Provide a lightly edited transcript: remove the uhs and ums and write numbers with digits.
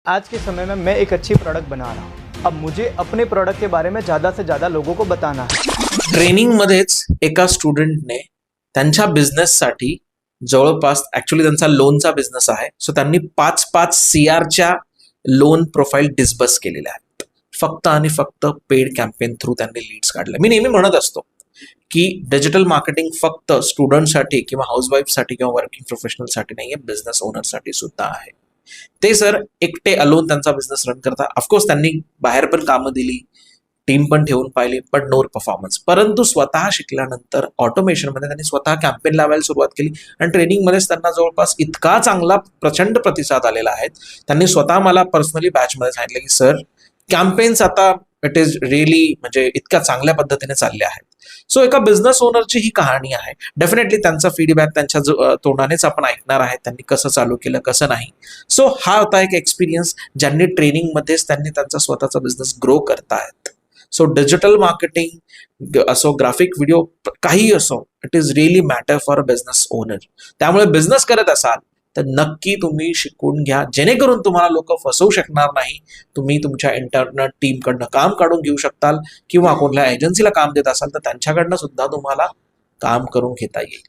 आज के समय में मैं एक अच्छी प्रोडक्ट बना रहा हूँ। अब मुझे अपने प्रोडक्ट के बारे में ज़्यादा से ज़्यादा लोगों को बताना है। ट्रेनिंगमध्येच एका स्टुडंटने त्यांच्या बिझनेससाठी जवळपास ऍक्च्युली त्यांचा लोनचा बिझनेस आहे, सो त्यांनी 5-5 CRच्या लोन प्रोफाईल डिस्बर्स केलेल्या आहेत. फक्त आणि फक्त पेड कॅम्पेन थ्रू त्यांनी लीड्स काढले. मी नेहमी म्हणत असतो की डिजिटल मार्केटिंग फक्त स्टुडंटसाठी किंवा हाऊसवाईफसाठी किंवा वर्किंग प्रोफेशनलसाठी नाहीये, बिझनेस ओनरसाठी सुद्धा आहे. ते सर एकटे अलोन त्यांचा बिझनेस रन करतात. ऑफकोर्स त्यांनी बाहेर पण कामं दिली, टीम पण ठेवून पाहिली, पण नो परफॉर्मन्स. परंतु स्वतः शिकल्यानंतर ऑटोमेशनमध्ये त्यांनी स्वतः कॅम्पेन लावायला सुरुवात केली आणि ट्रेनिंगमध्येच त्यांना जवळपास इतका चांगला प्रचंड प्रतिसाद आलेला आहे. त्यांनी स्वतः मला पर्सनली बॅचमध्ये सांगितलं की सर कॅम्पेन्स आता इट इज रिअली म्हणजे इतक्या चांगल्या पद्धतीने चालले आहेत. सो एका बिझनेस ओनरची ही कहाणी आहे. डेफिनेटली त्यांचा फीडबॅक त्यांच्या तोंडानेच आपण ऐकणार आहे, त्यांनी कसं चालू केलं कसं नाही. सो हा होता एक एक्सपिरियन्स ज्यांनी ट्रेनिंगमध्येच त्यांनी त्यांचा स्वतःचा बिझनेस ग्रो करतायत. सो डिजिटल मार्केटिंग असो, ग्राफिक व्हिडिओ, काही असो, it is really matter for a business owner. त्यामुळे बिझनेस करत असाल तर नक्की तुम्ही शिकून घ्या, जेणेकरून तुम्हाला लोक फसवू शकणार नाही. तुम्ही तुमच्या इंटरनल टीमकडनं काम काढून घेऊ शकताल किंवा कोणत्या एजन्सीला काम देत असाल तर त्यांच्याकडनं सुद्धा तुम्हाला काम करून घेता येईल.